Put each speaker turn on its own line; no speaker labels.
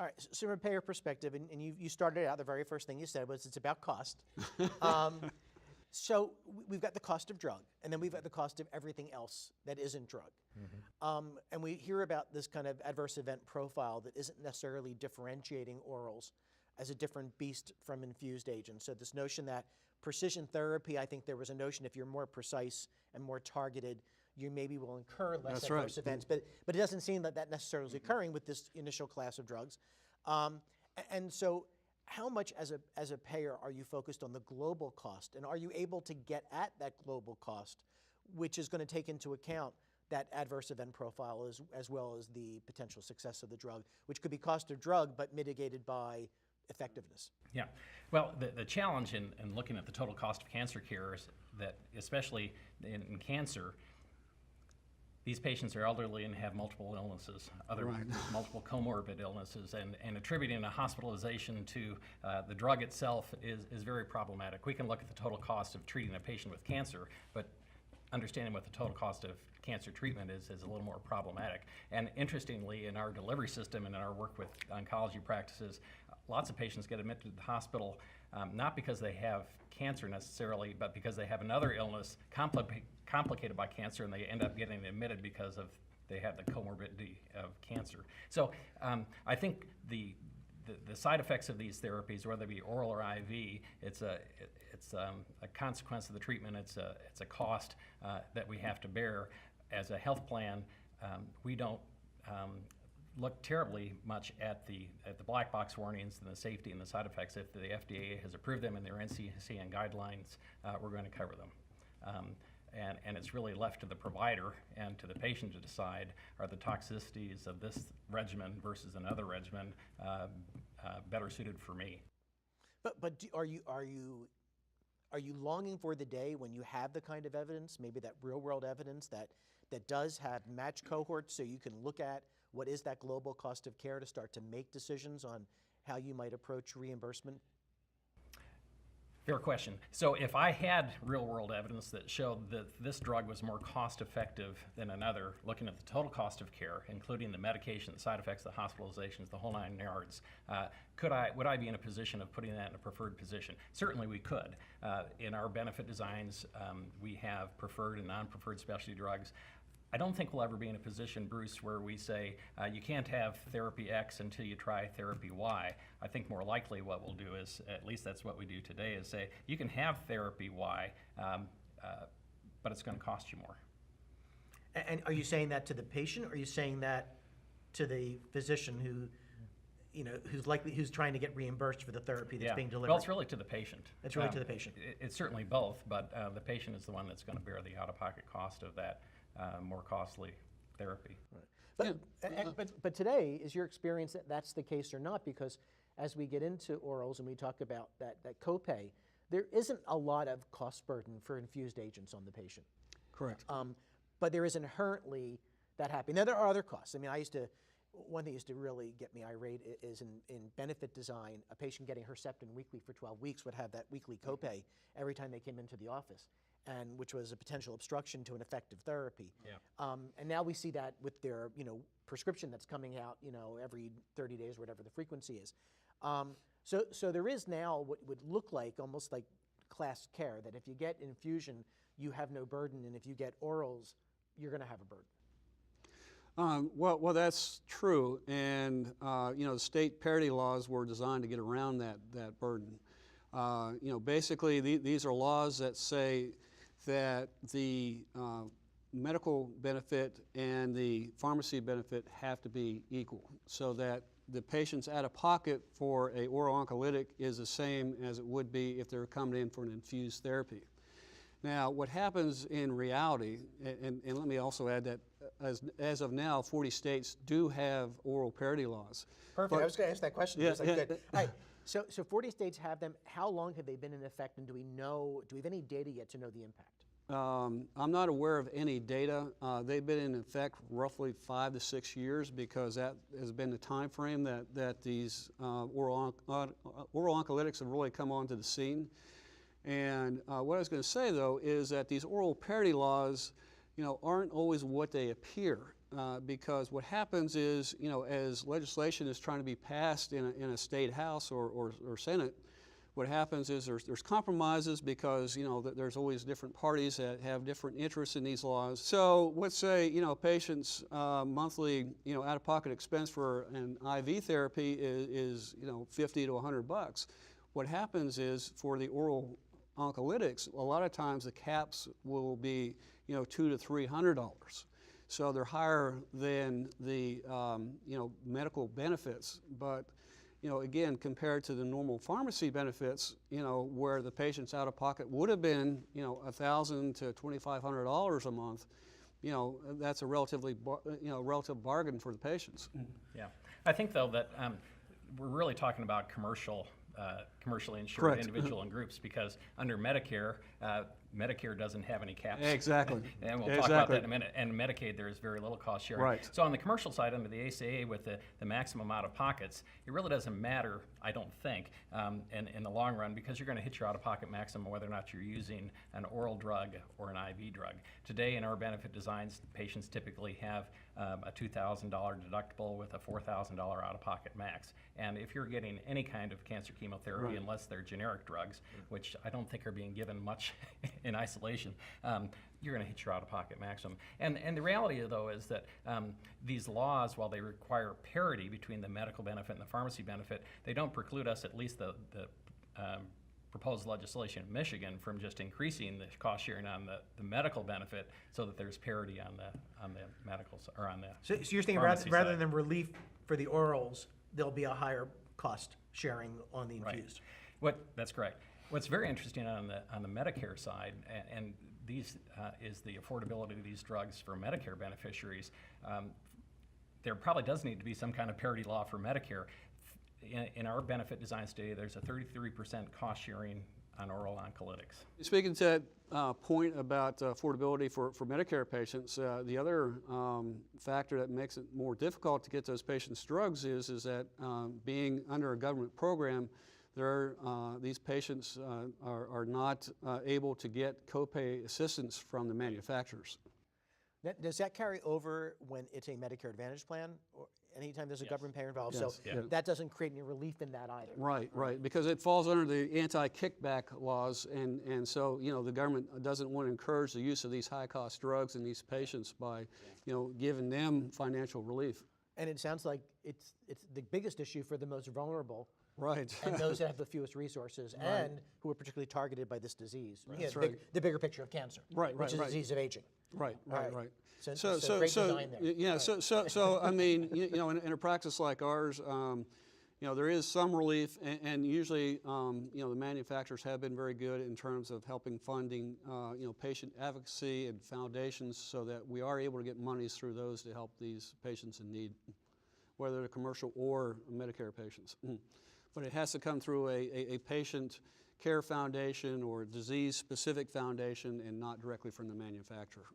All right, so from a payer perspective, and you started out, the very first thing you said was it's about cost. So we've got the cost of drug, and then we've got the cost of everything else that isn't drug. And we hear about this kind of adverse event profile that isn't necessarily differentiating orals as a different beast from infused agents. So this notion that precision therapy, I think there was a notion if you're more precise and more targeted, you maybe will incur less adverse events. But it doesn't seem that that necessarily is occurring with this initial class of drugs. And so how much as a payer are you focused on the global cost? And are you able to get at that global cost, which is going to take into account that adverse event profile as well as the potential success of the drug, which could be cost of drug but mitigated by effectiveness?
Yeah. Well, the challenge in looking at the total cost of cancer care is that, especially in cancer, these patients are elderly and have multiple illnesses, multiple comorbid illnesses, and attributing a hospitalization to the drug itself is very problematic. We can look at the total cost of treating a patient with cancer, but understanding what the total cost of cancer treatment is a little more problematic. And interestingly, in our delivery system and in our work with oncology practices, lots of patients get admitted to the hospital not because they have cancer necessarily, but because they have another illness complicated by cancer, and they end up getting admitted because of they have the comorbidity of cancer. So I think the side effects of these therapies, whether it be oral or IV, it's a consequence of the treatment. It's a cost that we have to bear. As a health plan, we don't look terribly much at the black box warnings and the safety and the side effects. If the FDA has approved them in their NCCN guidelines, we're going to cover them. And it's really left to the provider and to the patient to decide, are the toxicities of this regimen versus another regimen better suited for me?
But are you longing for the day when you have the kind of evidence, maybe that real world evidence that does have matched cohorts, so you can look at what is that global cost of care to start to make decisions on how you might approach reimbursement?
Fair question. So if I had real-world evidence that showed that this drug was more cost-effective than another, looking at the total cost of care, including the medication, the side effects, the hospitalizations, the whole 9 yards, would I be in a position of putting that in a preferred position? Certainly we could. In our benefit designs, we have preferred and non-preferred specialty drugs. I don't think we'll ever be in a position, Bruce, where we say you can't have therapy X until you try therapy Y. I think more likely what we'll do is, at least that's what we do today, is say you can have therapy Y, but it's going to cost you more.
And are you saying that to the patient, or are you saying that to the physician who's trying to get reimbursed for the therapy that's being delivered?
Well, it's really to the patient.
It's really to the patient.
It's certainly both, but the patient is the one that's going to bear the out-of-pocket cost of that more costly therapy.
Right. But today, is your experience that that's the case or not? Because as we get into orals and we talk about that copay, there isn't a lot of cost burden for infused agents on the patient.
Correct.
But there is inherently that happening. Now, there are other costs. I mean, one thing used to really get me irate is in benefit design, a patient getting Herceptin weekly for 12 weeks would have that weekly copay every time they came into the office, and which was a potential obstruction to an effective therapy.
Yeah.
And now we see that with their prescription that's coming out every 30 days, whatever the frequency is. So there is now what would look like almost like class care, that if you get infusion, you have no burden, and if you get orals, you're going to have a burden.
Well, that's true, and the state parity laws were designed to get around that burden. Basically, these are laws that say that the medical benefit and the pharmacy benefit have to be equal, so that the patient's out-of-pocket for a oral oncolytic is the same as it would be if they were coming in for an infused therapy. Now, what happens in reality, and let me also add that as of now, 40 states do have oral parity laws.
Perfect. I was going to ask that question.
Yeah,
Good. All right. So 40 states have them. How long have they been in effect, and do we have any data yet to know the impact?
I'm not aware of any data. They've been in effect roughly 5 to 6 years, because that has been the time frame that these oral oncolytics have really come onto the scene. And what I was going to say, though, is that these oral parity laws, aren't always what they appear. because what happens is, as legislation is trying to be passed in a state house or Senate, what happens is there's compromises because, there's always different parties that have different interests in these laws. So let's say, patient's monthly, out-of-pocket expense for an IV therapy is $50 to $100. What happens is for the oral oncolytics, a lot of times the caps will be, $200 to $300. So they're higher than the, medical benefits. But again, compared to the normal pharmacy benefits, where the patient's out-of-pocket would have been, $1,000 to $2,500 a month, that's a relative bargain for the patients.
Yeah, I think though that we're really talking about commercially insured
Correct.
individual and groups, because under Medicare, Medicare doesn't have any caps.
Exactly.
And we'll talk about that in a minute. And Medicaid, there is very little cost sharing.
Right.
So on the commercial side, under the ACA with the maximum out of pockets, it really doesn't matter, I don't think, in the long run, because you're going to hit your out-of-pocket maximum whether or not you're using an oral drug or an IV drug. Today in our benefit designs, patients typically have a $2,000 deductible with a $4,000 out-of-pocket max. And if you're getting any kind of cancer chemotherapy,
Right.
unless they're generic drugs, which I don't think are being given much in isolation, you're going to hit your out-of-pocket maximum. And the reality, though, is that these laws, while they require parity between the medical benefit and the pharmacy benefit, they don't preclude us, at least the proposed legislation in Michigan, from just increasing the cost sharing on the medical benefit so that there's parity on the medical or on the
So you're saying
pharmacy
rather
side.
than relief for the orals, there'll be a higher cost sharing on the infused.
That's correct. What's very interesting on the Medicare side, and these is the affordability of these drugs for Medicare beneficiaries. There probably does need to be some kind of parity law for Medicare. In our benefit design study, there's a 33% cost sharing on oral oncolytics.
Speaking to that point about affordability for Medicare patients, the other factor that makes it more difficult to get those patients drugs is that being under a government program, these patients are not able to get copay assistance from the manufacturers.
Does that carry over when it's a Medicare Advantage plan, or anytime there's a government payer involved?
Yes.
So that doesn't create any relief in that either.
Right, because it falls under the anti-kickback laws, and so the government doesn't want to encourage the use of these high-cost drugs in these patients by giving them financial relief.
And it sounds like it's the biggest issue for the most vulnerable.
Right.
And those that have the fewest resources and who are particularly targeted by this disease.
That's right.
The bigger picture of cancer, which is a disease of aging.
Right.
So great design there.
Yeah. So I mean, in a practice like ours, there is some relief, and usually, the manufacturers have been very good in terms of helping funding, patient advocacy and foundations, so that we are able to get monies through those to help these patients in need, whether they're commercial or Medicare patients. But it has to come through a patient care foundation or disease-specific foundation, and not directly from the manufacturer.